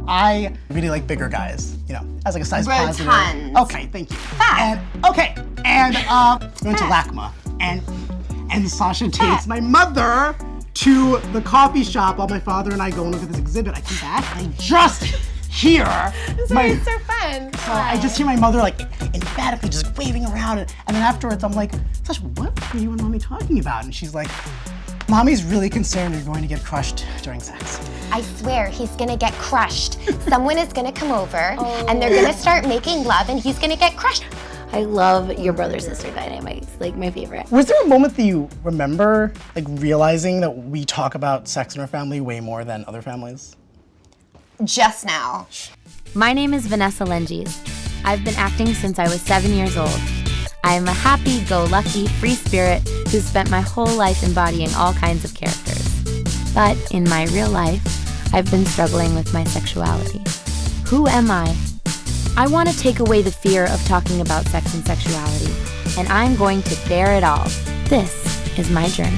I really like bigger guys, you know, as like a size positive. Tons. Okay, thank you. And we went to LACMA, and Sasha takes my mother to the coffee shop while my father and I go and look at this exhibit. I come back, I just hear It's so fun. So I just hear my mother like emphatically just waving around, and then afterwards I'm like, Sasha, what were you and Mommy talking about? And she's like, Mommy's really concerned you're going to get crushed during sex. I swear, he's gonna get crushed. Someone is gonna come over, and they're gonna start making love, and he's gonna get crushed. I love your brother-sister dynamic. It's like my favorite. Was there a moment that you remember like realizing that we talk about sex in our family way more than other families? Just now. My name is Vanessa Lengies. I've been acting since I was 7 years old. I am a happy-go-lucky, free spirit who spent my whole life embodying all kinds of characters. But in my real life, I've been struggling with my sexuality. Who am I? I want to take away the fear of talking about sex and sexuality, and I'm going to dare it all. This is my journey.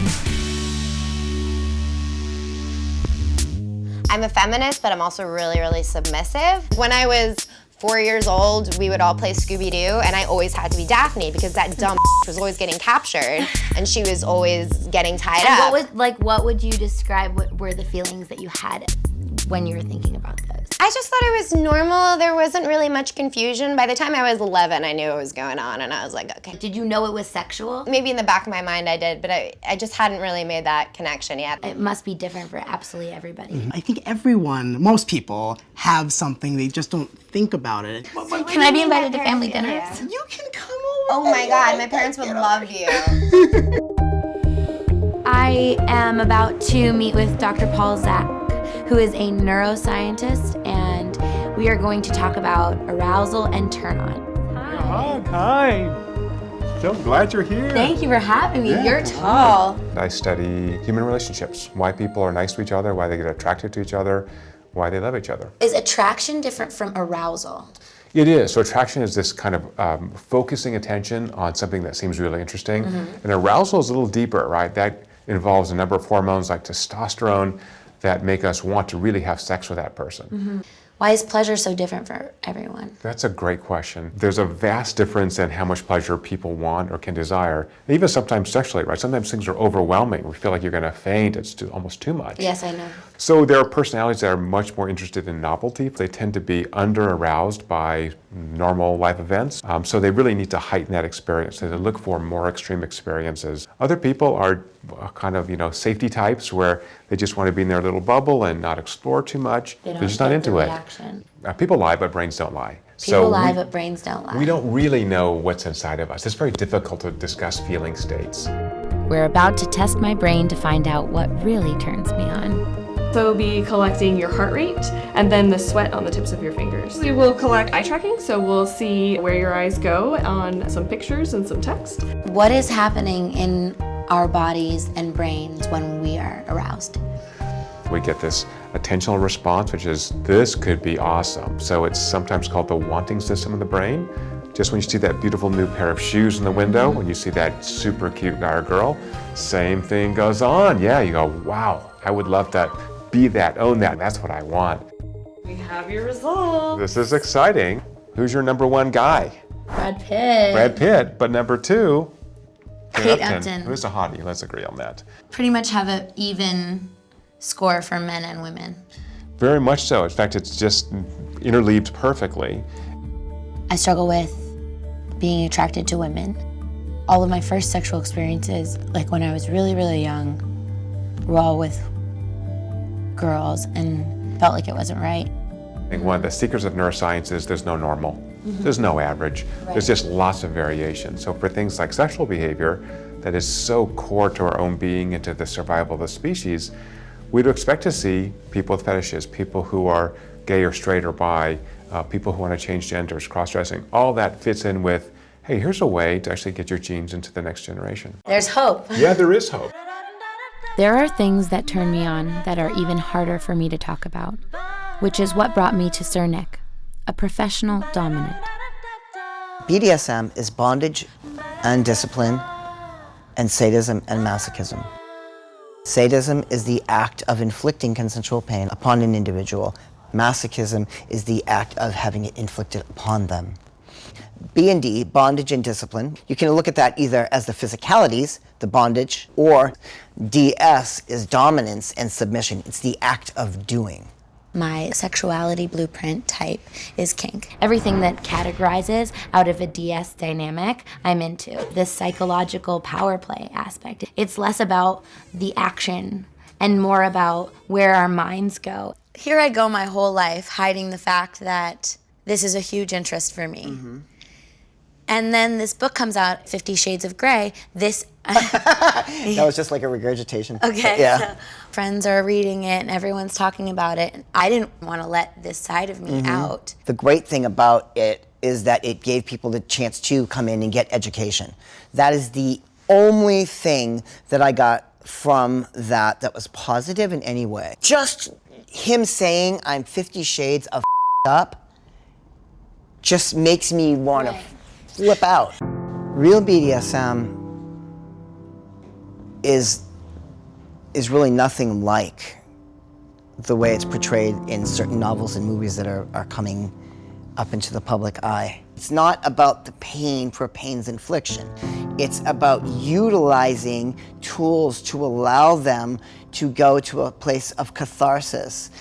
I'm a feminist, but I'm also really, really submissive. When I was 4 years old, we would all play Scooby-Doo, and I always had to be Daphne because that dumb was always getting captured, and she was always getting tied up. What would you describe? What were the feelings that you had when you were thinking about those? I just thought it was normal. There wasn't really much confusion. By the time I was 11, I knew what was going on, and I was like, okay. Did you know it was sexual? Maybe in the back of my mind I did, but I just hadn't really made that connection yet. It must be different for absolutely everybody. I think most people have something, they just don't think about it. Can I be invited to family dinners? You can come over. Oh my God, my parents would love you. I am about to meet with Dr. Paul Zak, who is a neuroscientist, and we are going to talk about arousal and turn-on. Hi. So glad you're here. Thank you for having me. You're tall. I study human relationships, why people are nice to each other, why they get attracted to each other, why they love each other. Is attraction different from arousal? It is. So attraction is this kind of focusing attention on something that seems really interesting. And arousal is a little deeper, right? That involves a number of hormones like testosterone that make us want to really have sex with that person. Why is pleasure so different for everyone? That's a great question. There's a vast difference in how much pleasure people want or can desire, even sometimes sexually, right? Sometimes things are overwhelming. We feel like you're gonna faint, it's almost too much. Yes, I know. So there are personalities that are much more interested in novelty. They tend to be under-aroused by normal life events. So they really need to heighten that experience. They look for more extreme experiences. Other people are kind of, safety types where they just want to be in their little bubble and not explore too much. They're just not into it. People lie, but brains don't lie. People lie, but brains don't lie. We don't really know what's inside of us. It's very difficult to discuss feeling states. We're about to test my brain to find out what really turns me on. So we'll be collecting your heart rate and then the sweat on the tips of your fingers. We will collect eye tracking, so we'll see where your eyes go on some pictures and some text. What is happening in our bodies and brains when we are aroused? We get this attentional response, which is, this could be awesome. So it's sometimes called the wanting system in the brain. Just when you see that beautiful new pair of shoes in the window, when you see that super cute guy or girl, same thing goes on. Yeah, you go, wow, I would love to be that, own that. That's what I want. We have your results. This is exciting. Who's your number one guy? Brad Pitt. Brad Pitt, but number two, Kate Upton. Who's a hottie? Let's agree on that. Pretty much have an even score for men and women. Very much so. In fact, it's just interleaved perfectly. I struggle with being attracted to women. All of my first sexual experiences, like when I was really, really young, were all with girls and felt like it wasn't right. I think one of the secrets of neuroscience is there's no normal. There's no average. There's just lots of variation. So for things like sexual behavior that is so core to our own being and to the survival of the species, we'd expect to see people with fetishes, people who are gay or straight or bi, people who want to change genders, cross-dressing. All that fits in with, hey, here's a way to actually get your genes into the next generation. There's hope. Yeah, there is hope. There are things that turn me on that are even harder for me to talk about, which is what brought me to Sir Nick, a professional dominant. BDSM is bondage and discipline and sadism and masochism. Sadism is the act of inflicting consensual pain upon an individual Masochism is the act of having it inflicted upon them. B&D, bondage and discipline, you can look at that either as the physicalities, the bondage, or DS is dominance and submission. It's the act of doing. My sexuality blueprint type is kink. Everything that categorizes out of a DS dynamic, I'm into. This psychological power play aspect. It's less about the action and more about where our minds go. Here I go my whole life hiding the fact that this is a huge interest for me. Mm-hmm. And then this book comes out, 50 Shades of Grey. That was just like a regurgitation. Okay. Yeah. So friends are reading it and everyone's talking about it. And I didn't want to let this side of me out. The great thing about it is that it gave people the chance to come in and get education. That is the only thing that I got from that was positive in any way. Just him saying I'm 50 Shades of up just makes me want to flip out. Real BDSM is really nothing like the way it's portrayed in certain novels and movies that are coming up into the public eye. It's not about the pain for pain's infliction. It's about utilizing tools to allow them to go to a place of catharsis.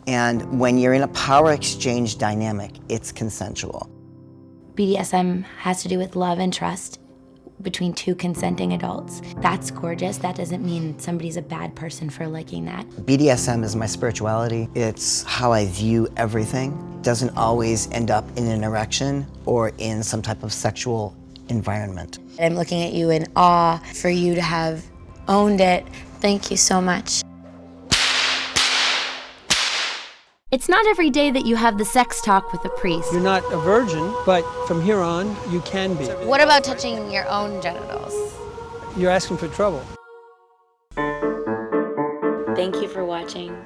And when you're in a power exchange dynamic, it's consensual. BDSM has to do with love and trust between two consenting adults. That's gorgeous. That doesn't mean somebody's a bad person for liking that. BDSM is my spirituality. It's how I view everything. It doesn't always end up in an erection or in some type of sexual environment. I'm looking at you in awe for you to have owned it. Thank you so much. It's not every day that you have the sex talk with a priest. You're not a virgin, but from here on, you can be. What about touching your own genitals? You're asking for trouble. Thank you for watching.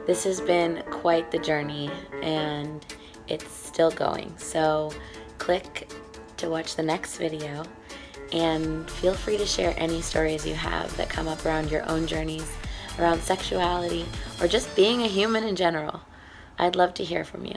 This has been quite the journey, and it's still going. So click to watch the next video, and feel free to share any stories you have that come up around your own journeys, around sexuality, or just being a human in general. I'd love to hear from you.